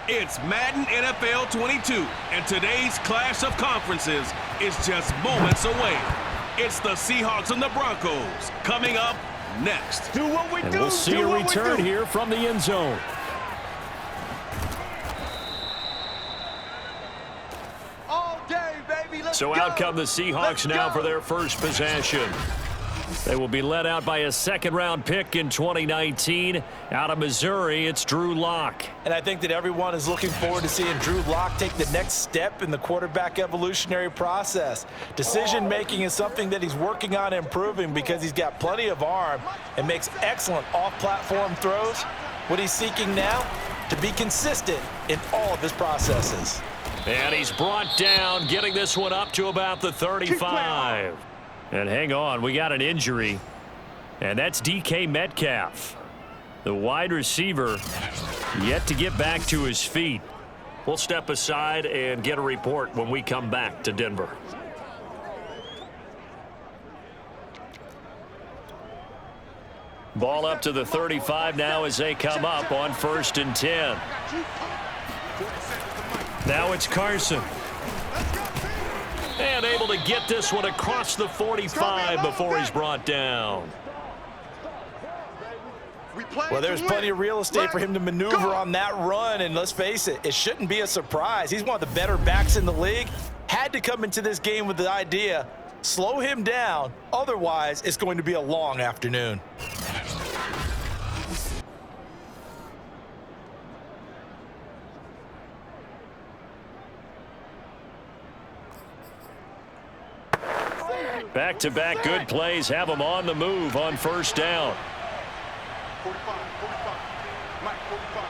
It's Madden NFL 22, and today's clash of conferences is just moments away. It's the Seahawks and the Broncos coming up next. Do what we do. We'll see a return here from the end zone. All day, baby. Let's So go. out come the Seahawks now for their first possession. They will be led out by a second-round pick in 2019. Out of Missouri, it's Drew Lock. And I think that everyone is looking forward to seeing Drew Lock take the next step in the quarterback evolutionary process. Decision-making is something that he's working on improving because he's got plenty of arm and makes excellent off-platform throws. What he's seeking now, to be consistent in all of his processes. And he's brought down, getting this one up to about the 35. And hang on, we got an injury. And that's DK Metcalf. The wide receiver yet to get back to his feet. We'll step aside and get a report when we come back to Denver. Ball up to the 35 now as they come up on 1st and 10. Now it's Carson. And able to get this one across the 45 before he's brought down. Well, there's plenty of real estate for him to maneuver on that run, and let's face it, it shouldn't be a surprise. He's one of the better backs in the league. Had to come into this game with the idea, slow him down, otherwise it's going to be a long afternoon. Back-to-back good plays have him on the move on 1st down. 45. Mike, 45.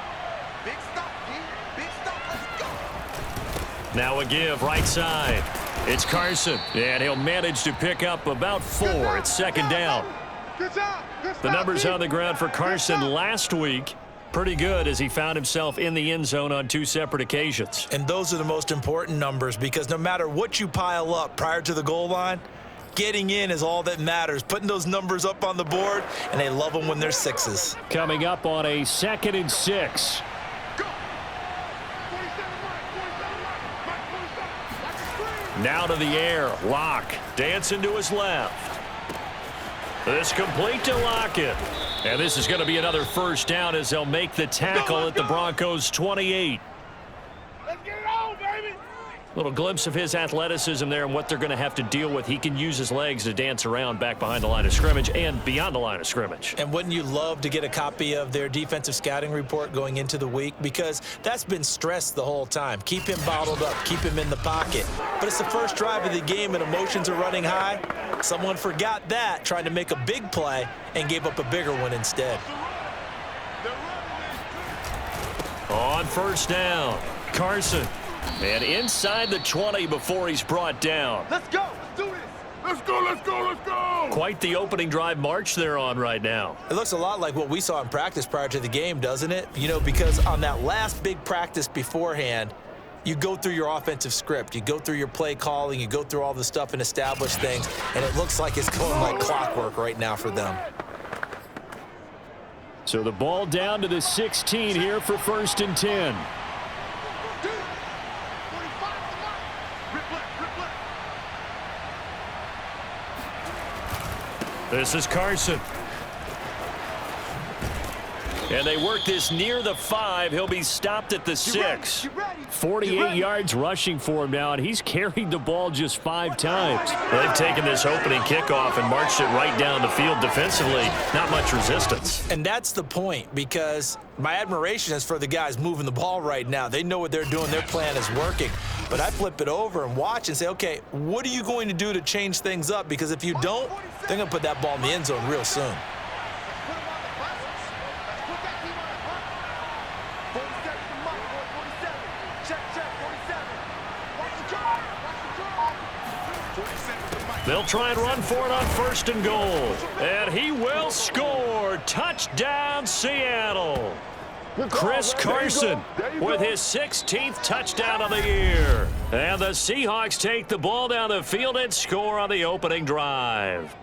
Big stop, D. Big stop. Let's go. Now a give right side. It's Carson, and he'll manage to pick up about 4. It's 2nd down. Good job. The numbers on the ground for Carson last week, pretty good as he found himself in the end zone on 2 separate occasions. And those are the most important numbers because no matter what you pile up prior to the goal line, getting in is all that matters. Putting those numbers up on the board, and they love them when they're 6s. Coming up on a 2nd and 6. Now to the air. Lock dancing to his left. This complete to Lockett. And this is going to be another 1st down as they'll make the tackle at the Broncos 28. Let's get it on, baby. Little glimpse of his athleticism there and what they're going to have to deal with. He can use his legs to dance around back behind the line of scrimmage and beyond the line of scrimmage. And wouldn't you love to get a copy of their defensive scouting report going into the week? Because that's been stressed the whole time. Keep him bottled up. Keep him in the pocket. But it's the first drive of the game and emotions are running high. Someone forgot that, trying to make a big play, and gave up a bigger one instead. On 1st down, Carson. And inside the 20 before he's brought down. Let's go. Let's do this. Let's go. Let's go. Let's go. Quite the opening drive march they're on right now. It looks a lot like what we saw in practice prior to the game, doesn't it? You know, because on that last big practice beforehand, you go through your offensive script. You go through your play calling. You go through all the stuff and establish things. And it looks like it's going like clockwork right now for them. So the ball down to the 16 here for 1st and 10. This is Carson. And they work this near the 5. He'll be stopped at the 6. 48 yards rushing for him now, and he's carried the ball just 5 times. They've taken this opening kickoff and marched it right down the field defensively. Not much resistance. And that's the point, because my admiration is for the guys moving the ball right now. They know what they're doing. Their plan is working. But I flip it over and watch and say, okay, what are you going to do to change things up? Because if you don't, they're going to put that ball in the end zone real soon. They'll try and run for it on 1st and goal. And he will score. Touchdown, Seattle. Chris Carson with his 16th touchdown of the year. And the Seahawks take the ball down the field and score on the opening drive.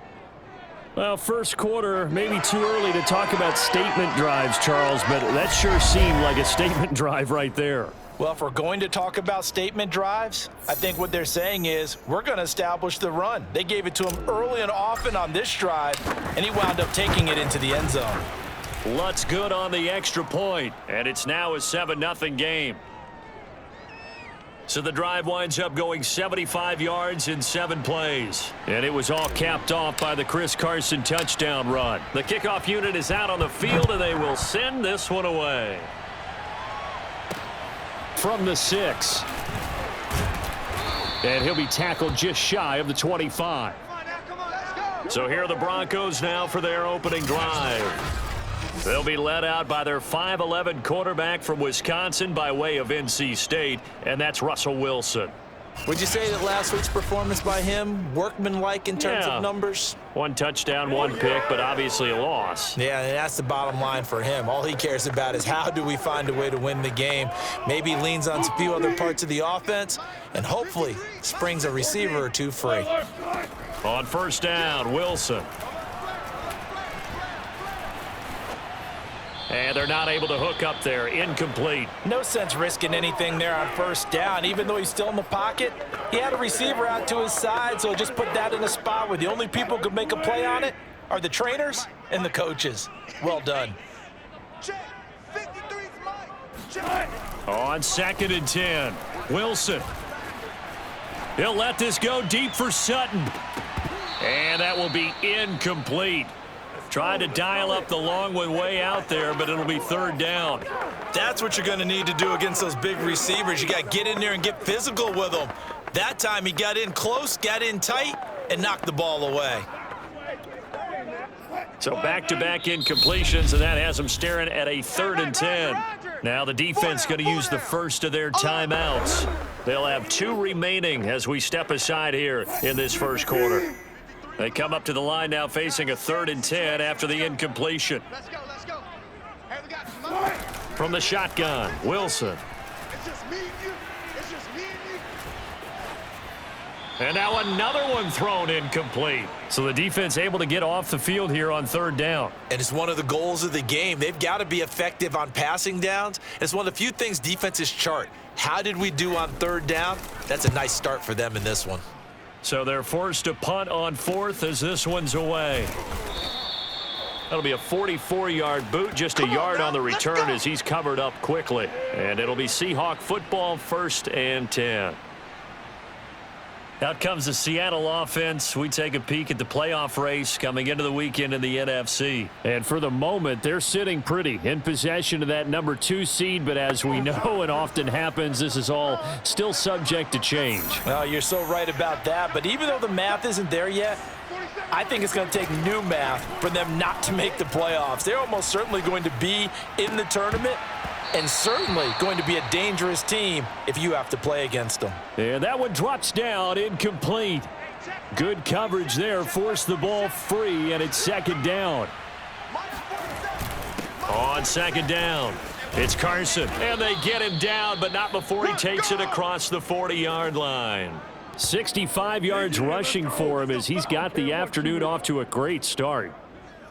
Well, first quarter, maybe too early to talk about statement drives, Charles, but that sure seemed like a statement drive right there. Well, if we're going to talk about statement drives, I think what they're saying is we're going to establish the run. They gave it to him early and often on this drive, and he wound up taking it into the end zone. Lutz good on the extra point, and it's now a 7-0 game. So the drive winds up going 75 yards in 7 plays. And it was all capped off by the Chris Carson touchdown run. The kickoff unit is out on the field, and they will send this one away. From the 6. And he'll be tackled just shy of the 25. So here are the Broncos now for their opening drive. They'll be led out by their 5'11" quarterback from Wisconsin by way of NC State, and that's Russell Wilson. Would you say that last week's performance by him, workmanlike in terms of numbers? 1 touchdown, 1 pick, but obviously a loss. Yeah, and that's the bottom line for him. All he cares about is how do we find a way to win the game. Maybe he leans on a few other parts of the offense, and hopefully springs a receiver or two free. On first down, Wilson. And they're not able to hook up there. Incomplete. No sense risking anything there on first down. Even though he's still in the pocket, he had a receiver out to his side, so just put that in a spot where the only people who could make a play on it are the trainers and the coaches. Well done. On 2nd and 10, Wilson. He'll let this go deep for Sutton. And that will be incomplete. Tried to dial up the long one way out there, but it'll be 3rd down. That's what you're going to need to do against those big receivers. You got to get in there and get physical with them. That time he got in close, got in tight, and knocked the ball away. So back-to-back incompletions, and that has them staring at a 3rd and 10. Now the defense going to use the first of their timeouts. They'll have 2 remaining as we step aside here in this first quarter. They come up to the line now facing a 3rd and 10 after the incompletion. Let's go, let's go. Hey, we got some. From the shotgun, Wilson. It's just me and you. It's just me and you. And now another one thrown incomplete. So the defense able to get off the field here on 3rd down. And it's one of the goals of the game. They've got to be effective on passing downs. It's one of the few things defenses chart. How did we do on 3rd down? That's a nice start for them in this one. So they're forced to punt on 4th as this one's away. That'll be a 44-yard boot, just a yard on the return as he's covered up quickly. And it'll be Seahawk football, 1st and 10. Out comes the Seattle offense. We take a peek at the playoff race coming into the weekend in the NFC. And for the moment, they're sitting pretty in possession of that number 2 seed. But as we know and often happens, this is all still subject to change. Well, you're so right about that. But even though the math isn't there yet, I think it's going to take new math for them not to make the playoffs. They're almost certainly going to be in the tournament, and certainly going to be a dangerous team if you have to play against them. And that one drops down, incomplete. Good coverage there, forced the ball free, and it's 2nd down. On 2nd down, it's Carson, and they get him down, but not before he takes it across the 40-yard line. 65 yards rushing for him as he's got the afternoon off to a great start.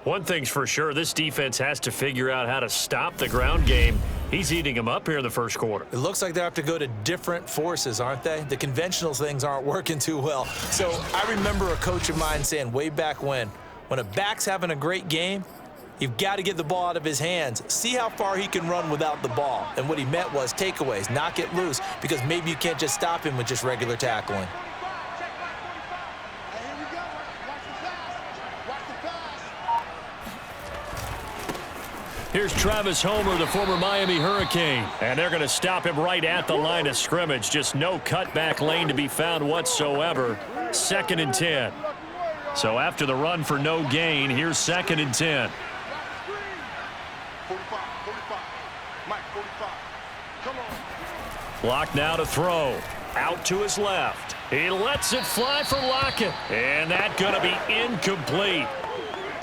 One thing's for sure, this defense has to figure out how to stop the ground game. He's eating them up here in the first quarter. It looks like they have to go to different forces, aren't they? The conventional things aren't working too well. So I remember a coach of mine saying way back when a back's having a great game, you've got to get the ball out of his hands. See how far he can run without the ball. And what he meant was takeaways, knock it loose, because maybe you can't just stop him with just regular tackling. Here's Travis Homer, the former Miami Hurricane. And they're going to stop him right at the line of scrimmage. Just no cutback lane to be found whatsoever. 2nd and 10. So after the run for no gain, here's 2nd and 10. 45. Mike, 45. Come on. Lock now to throw. Out to his left. He lets it fly for Lockett. And that's going to be incomplete.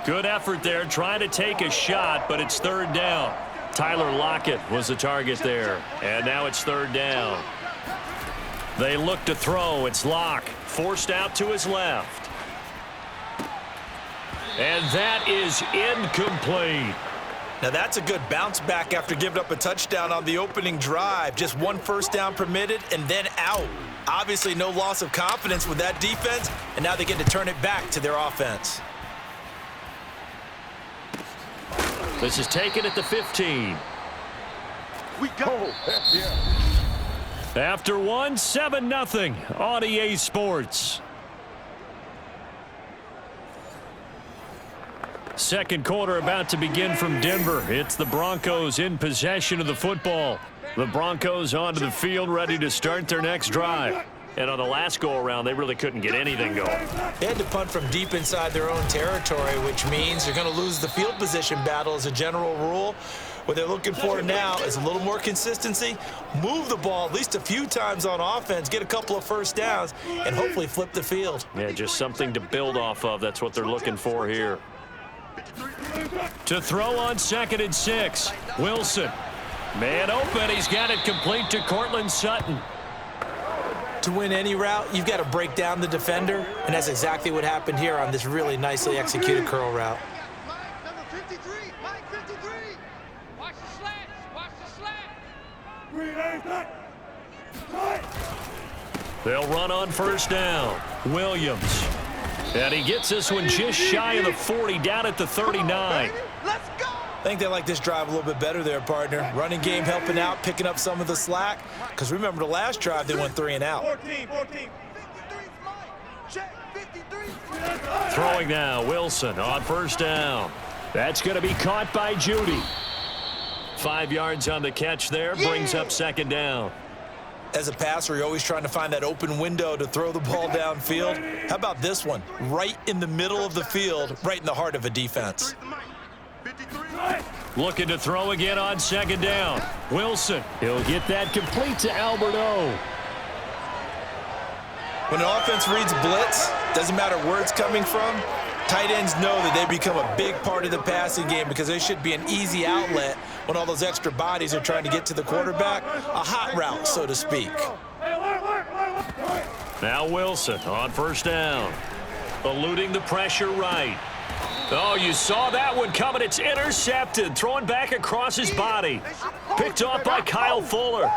Good effort there, trying to take a shot, but it's 3rd down. Tyler Lockett was the target there, and now it's 3rd down. They look to throw. It's Locke, forced out to his left. And that is incomplete. Now that's a good bounce back after giving up a touchdown on the opening drive. Just one first down permitted and then out. Obviously no loss of confidence with that defense, and now they get to turn it back to their offense. This is taken at the 15. We go. After one, 7-0 on EA Sports. Second quarter about to begin from Denver. It's the Broncos in possession of the football. The Broncos onto the field ready to start their next drive. And on the last go-around, they really couldn't get anything going. They had to punt from deep inside their own territory, which means they're going to lose the field position battle as a general rule. What they're looking for now is a little more consistency, move the ball at least a few times on offense, get a couple of first downs, and hopefully flip the field. Yeah, just something to build off of. That's what they're looking for here. To throw on 2nd and 6. Wilson. Man open. He's got it complete to Cortland Sutton. To win any route, you've got to break down the defender, and that's exactly what happened here on this really nicely executed curl route. Mike, number 53. Mike, 53. Watch the slats. Watch the slats. They'll run on first down. Williams. And he gets this one just shy of the 40, down at the 39. Let's go. I think they like this drive a little bit better there, partner. Running game helping out, picking up some of the slack. Because remember, the last drive, they went 3 and out. 14. 53 Mike. Check. 53. Throwing now, Wilson on first down. That's going to be caught by Judy. 5 yards on the catch there, brings up 2nd down. As a passer, you're always trying to find that open window to throw the ball downfield. How about this one? Right in the middle of the field, right in the heart of a defense. 53. Looking to throw again on 2nd down. Wilson, he'll get that complete to Albert O. When an offense reads blitz, doesn't matter where it's coming from, tight ends know that they become a big part of the passing game because they should be an easy outlet when all those extra bodies are trying to get to the quarterback. A hot route, so to speak. Now Wilson on first down. Eluding the pressure right. Oh, you saw that one coming. It's intercepted. Throwing back across his body. Picked off by Kyle Fuller.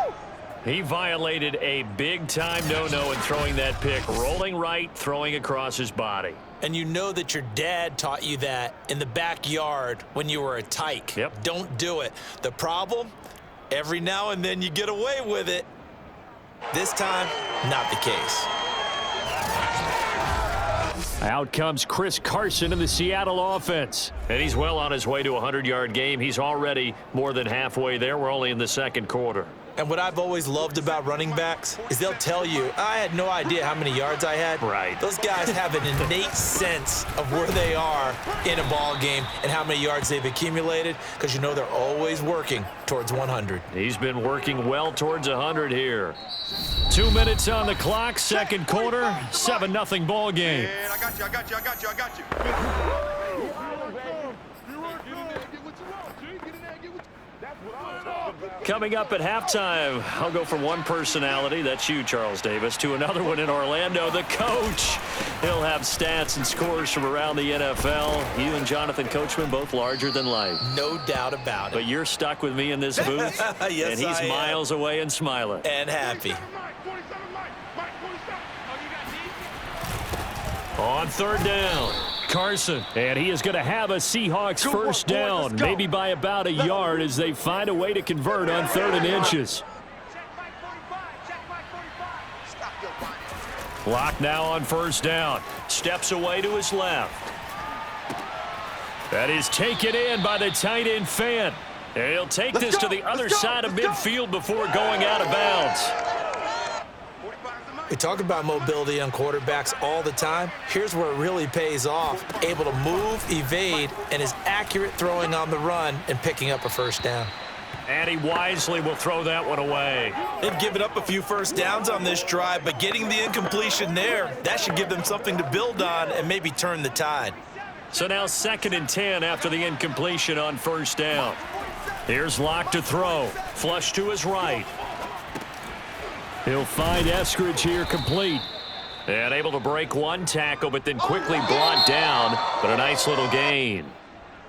He violated a big-time no-no in throwing that pick. Rolling right, throwing across his body. And you know that your dad taught you that in the backyard when you were a tyke. Yep. Don't do it. The problem, every now and then you get away with it. This time, not the case. Out comes Chris Carson in the Seattle offense. And he's well on his way to a 100-yard game. He's already more than halfway there. We're only in the second quarter. And what I've always loved about running backs is they'll tell you, I had no idea how many yards I had. Right. Those guys have an innate sense of where they are in a ball game and how many yards they've accumulated because you know they're always working towards 100. He's been working well towards 100 here. 2 minutes on the clock, second quarter, 7-0 ball game. And I got you. Coming up at halftime, I'll go from one personality, that's you, Charles Davis, to another one in Orlando, the coach. He'll have stats and scores from around the NFL. You and Jonathan Coachman, both larger than life. No doubt about it. But you're stuck with me in this booth, Yes, and he's I am. miles away and smiling. And happy. On third down, Carson, and he is going to have a Seahawks first down, maybe by about a yard as they find a way to convert on 3rd and inches. Block now on first down. Steps away to his left. That is taken in by the tight end Fant. And he'll take this to the other side of midfield before going out of bounds. We talk about mobility on quarterbacks all the time. Here's where it really pays off. Able to move, evade, and is accurate throwing on the run and picking up a first down. And he wisely will throw that one away. They've given up a few first downs on this drive, but getting the incompletion there, that should give them something to build on and maybe turn the tide. So now 2nd and 10 after the incompletion on first down. Here's Locke to throw. Flush to his right. He'll find Eskridge here complete. And able to break one tackle, but then quickly brought down, but a nice little gain.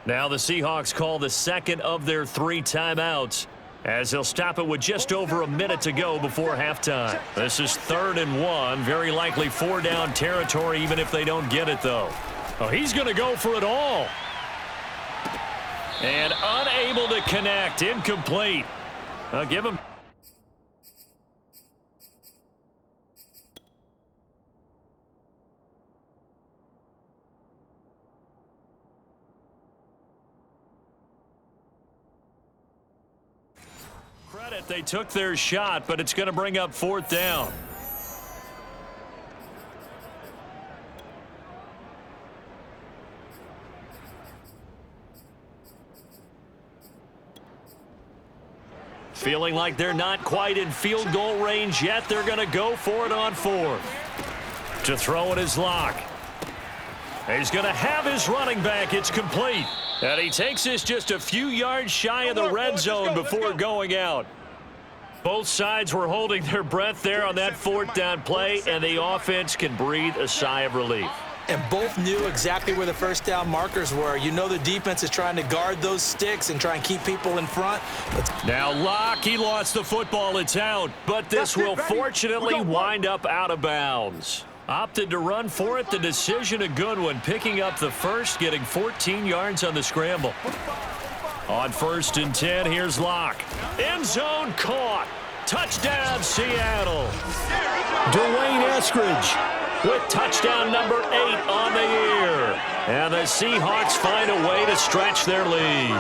Now the Seahawks call the second of their 3 timeouts, as they'll stop it with just over a minute to go before halftime. This is 3rd and 1, very likely 4-down territory, even if they don't get it, though. Oh, he's going to go for it all. And unable to connect, incomplete. I'll give him. Credit, they took their shot, but it's going to bring up 4th down. Feeling like they're not quite in field goal range yet, they're going to go for it on 4th. To throw it is Locke. He's going to have his running back. It's complete. And he takes this just a few yards shy of the red zone before going out. Both sides were holding their breath there on that 4th down play, and the offense can breathe a sigh of relief. And both knew exactly where the first down markers were. You know the defense is trying to guard those sticks and try and keep people in front. Now Locke, he lost the football. It's out. But this will fortunately wind up out of bounds. Opted to run for it. The decision a good one. Picking up the first, getting 14 yards on the scramble. On 1st and 10, here's Locke. End zone caught. Touchdown, Seattle. Dwayne Eskridge with touchdown number 8 on the year. And the Seahawks find a way to stretch their lead.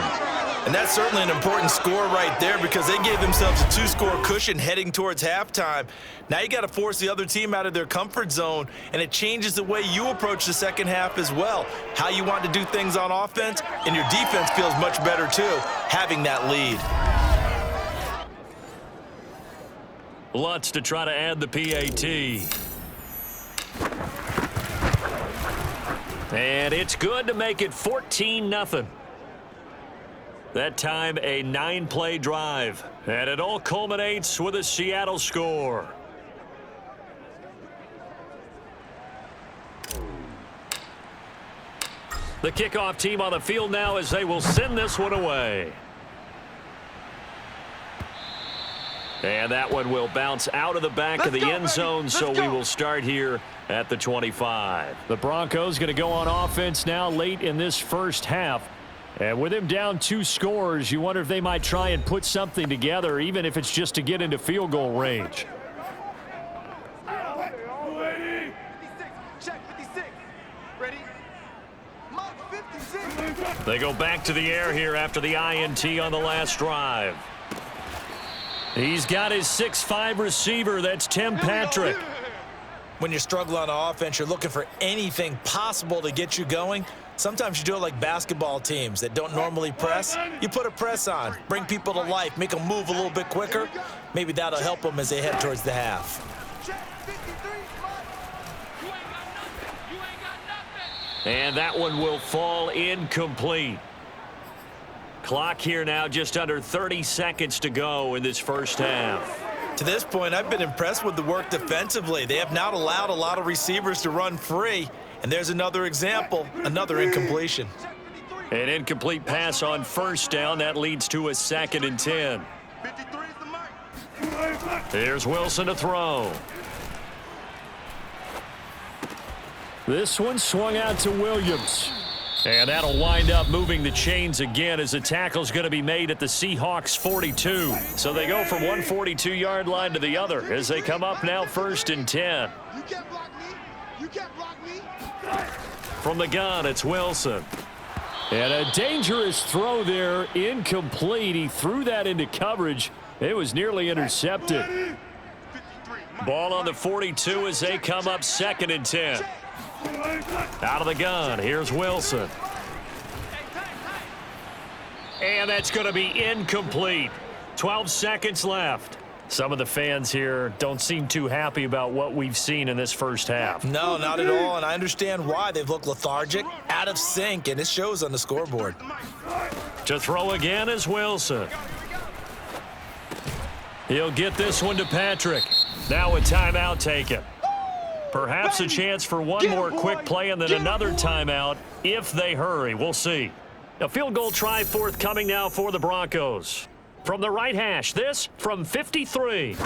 And that's certainly an important score right there because they gave themselves a 2-score cushion heading towards halftime. Now you got to force the other team out of their comfort zone, and it changes the way you approach the second half as well. How you want to do things on offense, and your defense feels much better too, having that lead. Lutz to try to add the PAT. And it's good to make it 14-0. That time a 9-play drive. And it all culminates with a Seattle score. The kickoff team on the field now as they will send this one away. And that one will bounce out of the back of the end zone, so we will start here at the 25. The Broncos going to go on offense now late in this first half. And with him down 2 scores, you wonder if they might try and put something together, even if it's just to get into field goal range. Check 56. Ready? Mike 56. They go back to the air here after the INT on the last drive. He's got his 6'5" receiver. That's Tim Patrick. When you're struggling on offense, you're looking for anything possible to get you going. Sometimes you do it like basketball teams that don't normally press. You put a press on, bring people to life, make them move a little bit quicker. Maybe that'll help them as they head towards the half. And that one will fall incomplete. Clock here now, just under 30 seconds to go in this first half. To this point, I've been impressed with the work defensively. They have not allowed a lot of receivers to run free. And there's another example, another incompletion. An incomplete pass on 1st down. That leads to a 2nd and 10. Here's Wilson to throw. This one swung out to Williams. And that'll wind up moving the chains again as the tackle's going to be made at the Seahawks 42. So they go from one 42-yard line to the other as they come up now 1st and 10. You can't block me. You can't block me. From the gun, it's Wilson. And a dangerous throw there, incomplete. He threw that into coverage. It was nearly intercepted. Ball on the 42 as they come up 2nd and 10. Out of the gun, here's Wilson. And that's going to be incomplete. 12 seconds left. Some of the fans here don't seem too happy about what we've seen in this first half. No, not at all, and I understand why. They've looked lethargic, out of sync, and it shows on the scoreboard. To throw again is Wilson. He'll get this one to Patrick. Now a timeout taken. Perhaps a chance for one more quick play and then another timeout if they hurry. We'll see. A field goal try forthcoming now for the Broncos. From the right hash, this from 53.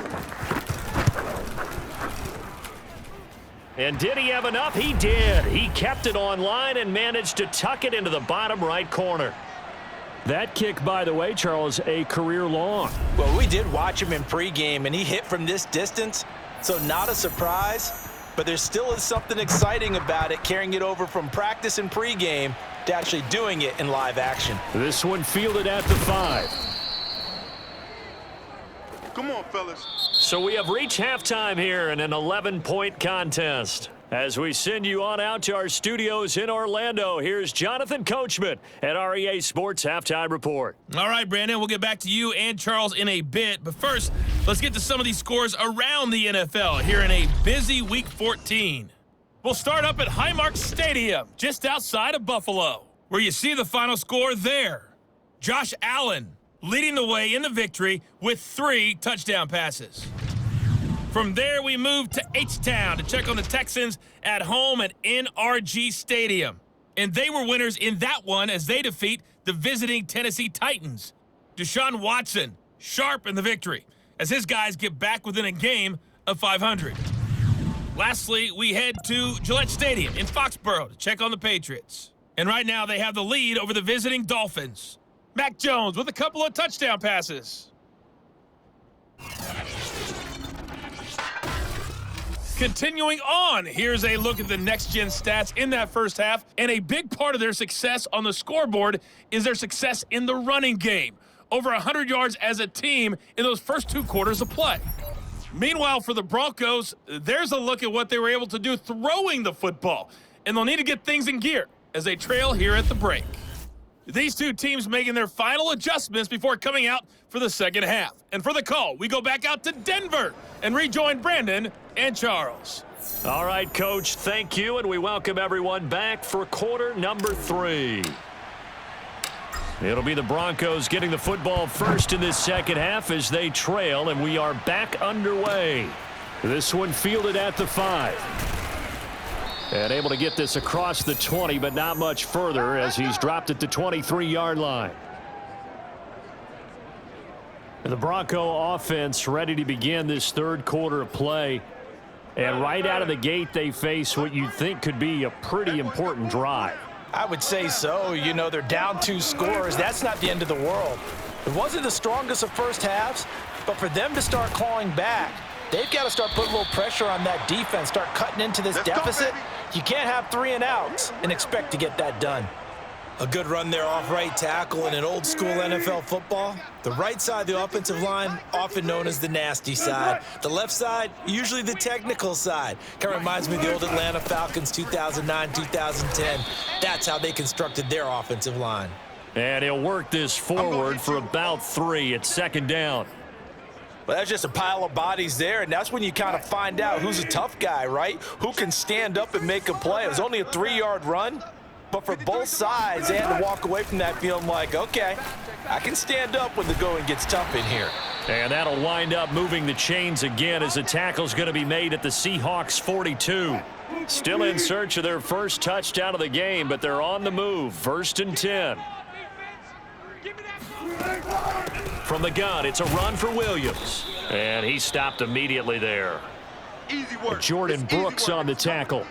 And did he have enough? He did. He kept it on line and managed to tuck it into the bottom right corner. That kick, by the way, Charles, a career long. Well, we did watch him in pregame, and he hit from this distance, so not a surprise. But there still is something exciting about it, carrying it over from practice and pregame to actually doing it in live action. This one fielded at the 5. Come on, fellas. So we have reached halftime here in an 11-point contest. As we send you on out to our studios in Orlando, here's Jonathan Coachman at REA Sports Halftime Report. All right, Brandon, we'll get back to you and Charles in a bit. But first, let's get to some of these scores around the NFL here in a busy Week 14. We'll start up at Highmark Stadium, just outside of Buffalo, where you see the final score there. Josh Allen leading the way in the victory with 3 touchdown passes. From there, we move to H-Town to check on the Texans at home at NRG Stadium. And they were winners in that one as they defeat the visiting Tennessee Titans. Deshaun Watson, sharp in the victory, as his guys get back within a game of 500. Lastly, we head to Gillette Stadium in Foxborough to check on the Patriots. And right now, they have the lead over the visiting Dolphins. Mac Jones with a couple of touchdown passes. Continuing on, here's a look at the next-gen stats in that first half, and a big part of their success on the scoreboard is their success in the running game. Over 100 yards as a team in those first 2 quarters of play. Meanwhile, for the Broncos, there's a look at what they were able to do throwing the football, and they'll need to get things in gear as they trail here at the break. These two teams making their final adjustments before coming out for the second half. And for the call, we go back out to Denver and rejoin Brandon and Charles. All right, Coach, thank you, and we welcome everyone back for quarter number 3. It'll be the Broncos getting the football first in this second half as they trail, and we are back underway. This one fielded at the 5. And able to get this across the 20, but not much further as he's dropped at the 23-yard line. And the Bronco offense ready to begin this third quarter of play. And right out of the gate, they face what you'd think could be a pretty important drive. I would say so. You know, they're down 2 scores. That's not the end of the world. It wasn't the strongest of first halves, but for them to start clawing back, they've got to start putting a little pressure on that defense, start cutting into this deficit. You can't have 3 and outs and expect to get that done. A good run there off right tackle in an old school NFL football. The right side of the offensive line, often known as the nasty side. The left side, usually the technical side. Kind of reminds me of the old Atlanta Falcons 2009, 2010. That's how they constructed their offensive line. And he'll work this forward for about 3 at second down. Well, that's just a pile of bodies there, and that's when you kind of find out who's a tough guy, right? Who can stand up and make a play. It was only a 3-yard run, but for both sides, they had to walk away from that feeling like, okay, I can stand up when the going gets tough in here. And that'll wind up moving the chains again as the tackle's going to be made at the Seahawks 42. Still in search of their first touchdown of the game, but they're on the move. 1st and 10. From the gun, it's a run for Williams. And he stopped immediately there. Easy work. Jordan Brooks on the tackle.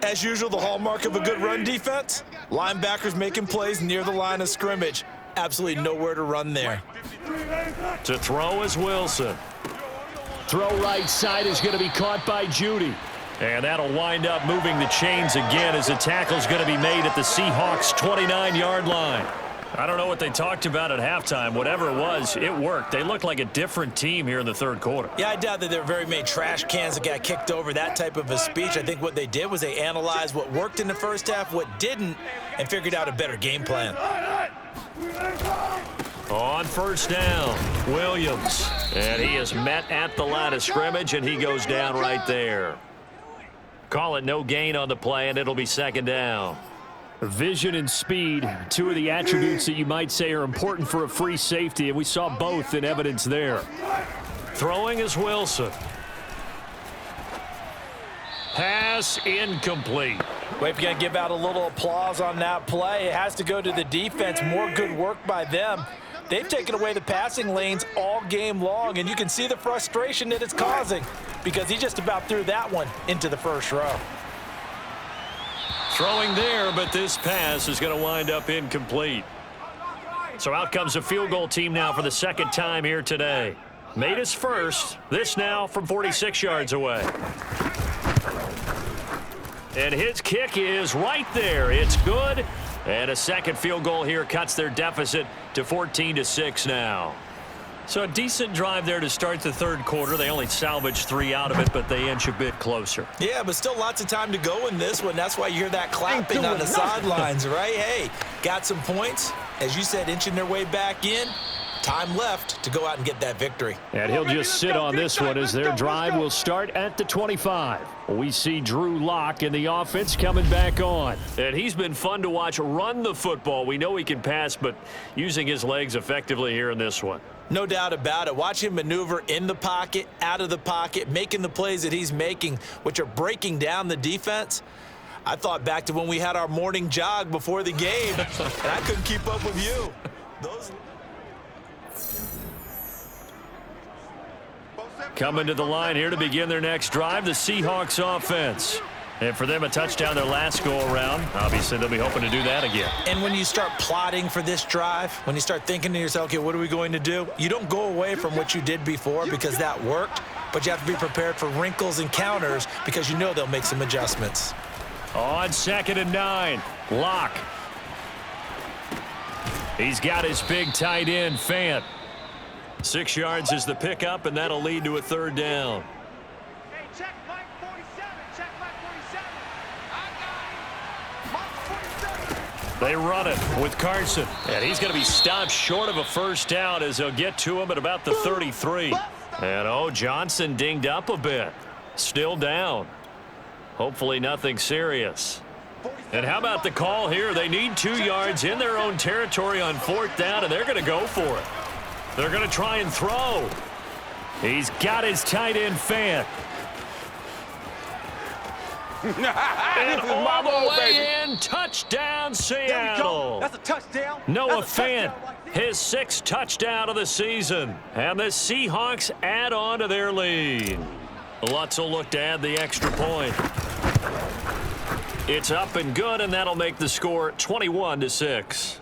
As usual, the hallmark of a good run defense, linebackers making plays near the line of scrimmage. Absolutely nowhere to run there. To throw is Wilson. Throw right side is going to be caught by Judy. And that'll wind up moving the chains again as the tackle's going to be made at the Seahawks 29-yard line. I don't know what they talked about at halftime. Whatever it was, it worked. They looked like a different team here in the third quarter. Yeah, I doubt that there were very many trash cans that got kicked over, that type of a speech. I think what they did was they analyzed what worked in the first half, what didn't, and figured out a better game plan. On 1st down, Williams. And he is met at the line of scrimmage, and he goes down right there. Call it no gain on the play, and it'll be 2nd down. Vision and speed, 2 of the attributes that you might say are important for a free safety, and we saw both in evidence there. Throwing is Wilson. Pass incomplete. Well, if you're going to give out a little applause on that play, it has to go to the defense. More good work by them. They've taken away the passing lanes all game long, and you can see the frustration that it's causing because he just about threw that one into the first row. Throwing there, but this pass is going to wind up incomplete. So out comes a field goal team now for the second time here today. Made his first. This now from 46 yards away. And his kick is right there. It's good. And a second field goal here cuts their deficit to 14-6 now. So a decent drive there to start the third quarter. They only salvaged 3 out of it, but they inch a bit closer. Yeah, but still lots of time to go in this one. That's why you hear that clapping on the sidelines, right? Hey, got some points. As you said, inching their way back in. Time left to go out and get that victory. And he'll just sit on this one as their drive will start at the 25. We see Drew Lock in the offense coming back on. And he's been fun to watch run the football. We know he can pass, but using his legs effectively here in this one. No doubt about it. Watch him maneuver in the pocket, out of the pocket, making the plays that he's making, which are breaking down the defense. I thought back to when we had our morning jog before the game, and I couldn't keep up with you. Coming to the line here to begin their next drive, the Seahawks offense. And for them, a touchdown their last go-around. Obviously, they'll be hoping to do that again. And when you start plotting for this drive, when you start thinking to yourself, okay, what are we going to do? You don't go away from what you did before because that worked, but you have to be prepared for wrinkles and counters because you know they'll make some adjustments. On 2nd and 9, Lock. He's got his big tight end, Fant. 6 yards is the pickup, and that'll lead to a third down. Hey, check Mike 47. Check Mike 47. I got him. Mike 47. They run it with Carson, and he's going to be stopped short of a first down as they'll get to him at about the 33. And, Johnson dinged up a bit. Still down. Hopefully nothing serious. And how about the call here? They need 2 yards in their own territory on 4th down, and they're going to go for it. They're going to try and throw. He's got his tight end, Fant. And all the way in, touchdown Seattle. That's a touchdown. Noah Fant, his 6th touchdown of the season. And the Seahawks add on to their lead. Lutz will look to add the extra point. It's up and good, and that'll make the score 21-6.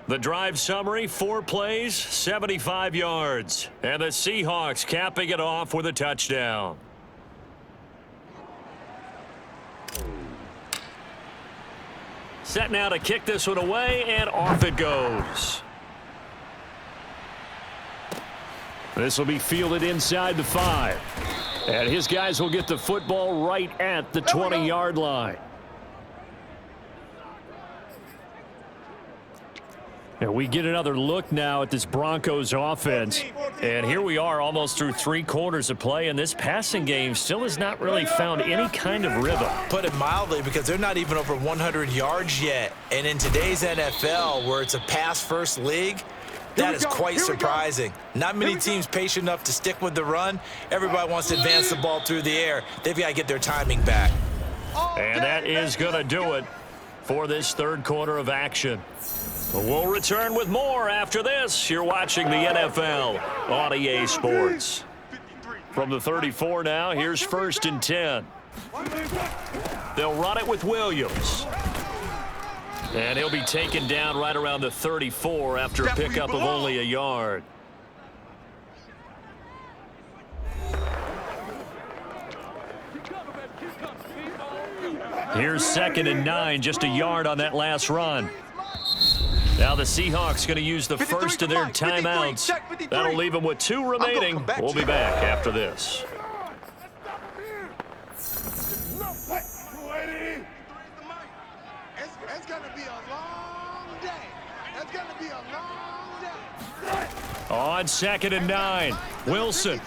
The drive summary, 4 plays, 75 yards. And the Seahawks capping it off with a touchdown. Set now to kick this one away, and off it goes. This will be fielded inside the 5. And his guys will get the football right at the 20-yard line. And we get another look now at this Broncos offense. And here we are almost through 3 quarters of play, and this passing game still has not really found any kind of rhythm. Put it mildly, because they're not even over 100 yards yet. And in today's NFL, where it's a pass-first league, that is quite surprising. Not many teams patient enough to stick with the run. Everybody wants to advance the ball through the air. They've got to get their timing back. And that is going to do it for this third quarter of action. We'll return with more after this. You're watching the NFL on EA Sports. From the 34 now, here's 1st and 10. They'll run it with Williams. And he'll be taken down right around the 34 after a pickup of only a yard. Here's 2nd and 9, just a yard on that last run. Now the Seahawks going to use the first of their timeouts. That'll leave them with 2 remaining. We'll be back after this. It's going to be a long day. It's going to be a long day. On 2nd and 9, Wilson.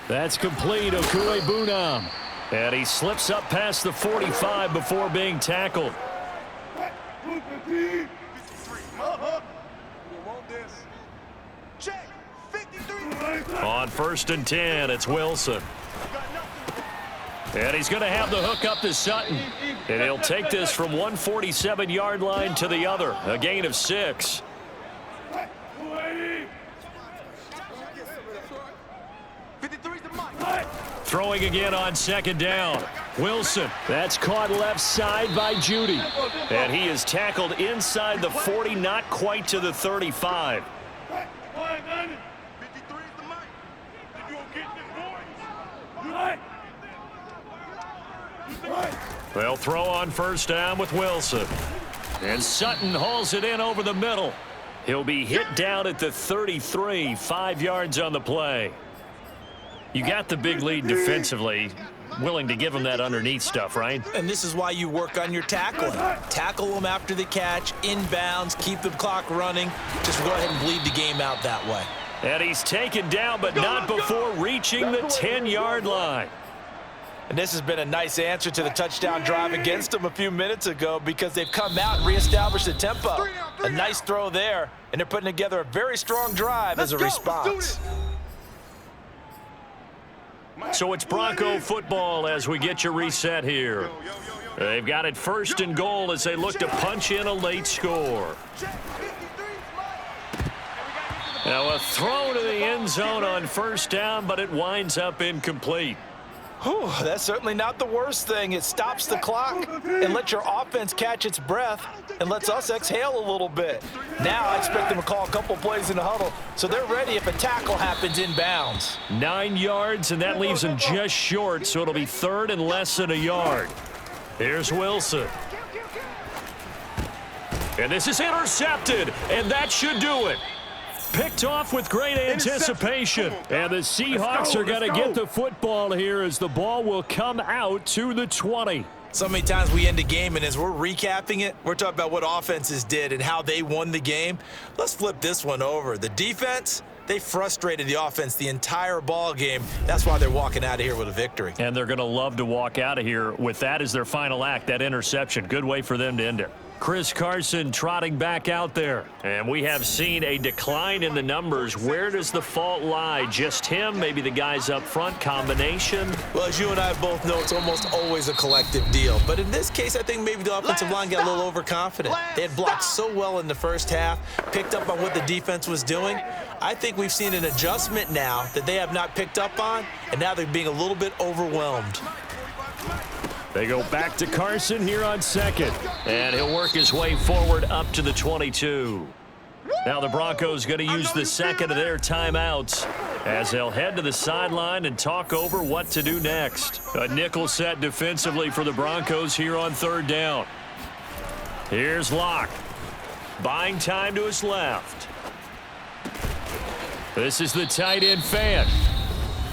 That's complete, Okuebunam. And he slips up past the 45 before being tackled. On 1st and 10, it's Wilson. And he's going to have the hook up to Sutton. And he'll take this from 147-yard line to the other. A gain of 6. Throwing again on second down. Wilson. That's caught left side by Judy. And he is tackled inside the 40, not quite to the 35. They'll throw on first down with Wilson. And Sutton hauls it in over the middle. He'll be hit down at the 33, 5 yards on the play. You got the big lead defensively. Willing to give him that underneath stuff, right? And this is why you work on your tackling. Tackle them after the catch, inbounds, keep the clock running. Just go ahead and bleed the game out that way. And he's taken down, but not before reaching the 10-yard line. And this has been a nice answer to the touchdown drive against them a few minutes ago because they've come out and reestablished the tempo. A nice throw there, and they're putting together a very strong drive as a response. So it's Bronco football as we get you reset here. They've got it first and goal as they look to punch in a late score. Now a throw to the end zone on first down, but it winds up incomplete. Whew, that's certainly not the worst thing. It stops the clock and lets your offense catch its breath and lets us exhale a little bit. Now I expect them to call a couple plays in the huddle so they're ready if a tackle happens inbounds. 9 yards, and that leaves them just short, so it'll be third and less than a yard. Here's Wilson. And this is intercepted, and that should do it. Picked off with great anticipation. And the Seahawks are going to get the football here as the ball will come out to the 20. So many times we end a game, and as we're recapping it, we're talking about what offenses did and how they won the game. Let's flip this one over. The defense, they frustrated the offense the entire ball game. That's why they're walking out of here with a victory. And they're going to love to walk out of here with that as their final act, that interception. Good way for them to end it. Chris Carson trotting back out there. And we have seen a decline in the numbers. Where does the fault lie? Just him? Maybe the guys up front? Combination? Well, as you and I both know, it's almost always a collective deal. But in this case, I think maybe the offensive line got a little overconfident. They had blocked so well in the first half, picked up on what the defense was doing. I think we've seen an adjustment now that they have not picked up on, and now they're being a little bit overwhelmed. They go back to Carson here on second. And he'll work his way forward up to the 22. Now the Broncos going to use the second of their timeouts as they'll head to the sideline and talk over what to do next. A nickel set defensively for the Broncos here on third down. Here's Locke. Buying time to his left. This is the tight end fan.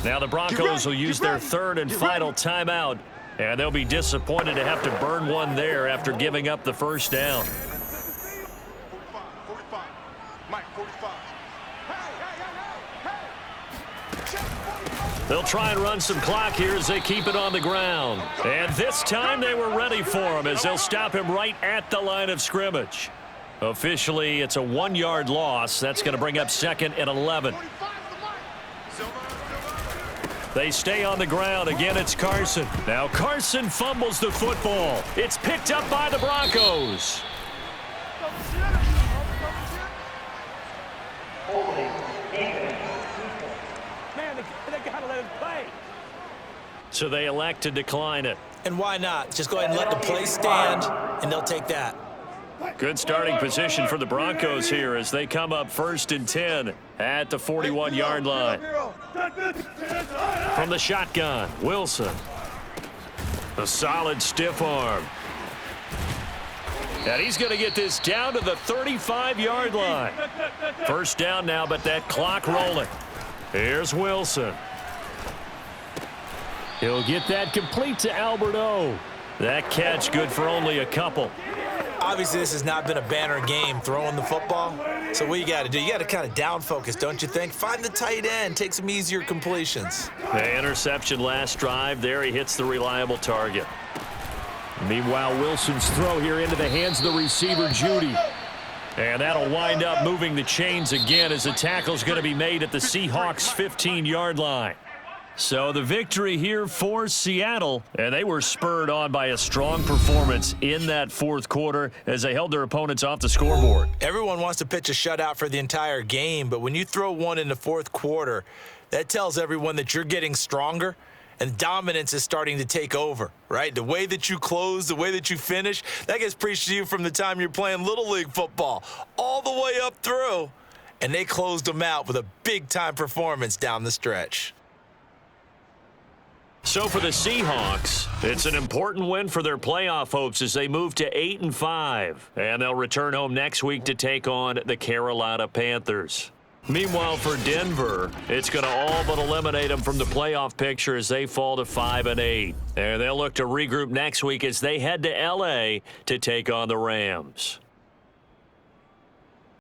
Now the Broncos will use their third and final timeout. And they'll be disappointed to have to burn one there after giving up the first down. 45. Mike, 45. They'll try and run some clock here as they keep it on the ground. And this time they were ready for him as they'll stop him right at the line of scrimmage. Officially, it's a 1-yard loss. That's going to bring up second and 11. They stay on the ground. Again, it's Carson. Now Carson fumbles the football. It's picked up by the Broncos. Man, they gotta let him play. So they elect to decline it. And why not? Just go ahead and let the play stand, and they'll take that. Good starting position for the Broncos here as they come up first and 10 at the 41-yard line. From the shotgun, Wilson. A solid stiff arm. And he's going to get this down to the 35-yard line. First down now, but that clock rolling. Here's Wilson. He'll get that complete to Alberto. That catch good for only a couple. Obviously, this has not been a banner game throwing the football. So what you got to do, you got to kind of down focus, don't you think? Find the tight end, take some easier completions. The interception last drive. There he hits the reliable target. Meanwhile, Wilson's throw here into the hands of the receiver, Judy. And that'll wind up moving the chains again as the tackle's going to be made at the Seahawks' 15-yard line. So the victory here for Seattle, and they were spurred on by a strong performance in that fourth quarter as they held their opponents off the scoreboard. Everyone wants to pitch a shutout for the entire game, but when you throw one in the fourth quarter, that tells everyone that you're getting stronger and dominance is starting to take over, right? The way that you close, the way that you finish, that gets preached to you from the time you're playing Little League football all the way up through, and they closed them out with a big-time performance down the stretch. So for the Seahawks, it's an important win for their playoff hopes as they move to 8-5. And they'll return home next week to take on the Carolina Panthers. Meanwhile, for Denver, it's going to all but eliminate them from the playoff picture as they fall to 5-8. And they'll look to regroup next week as they head to L.A. to take on the Rams.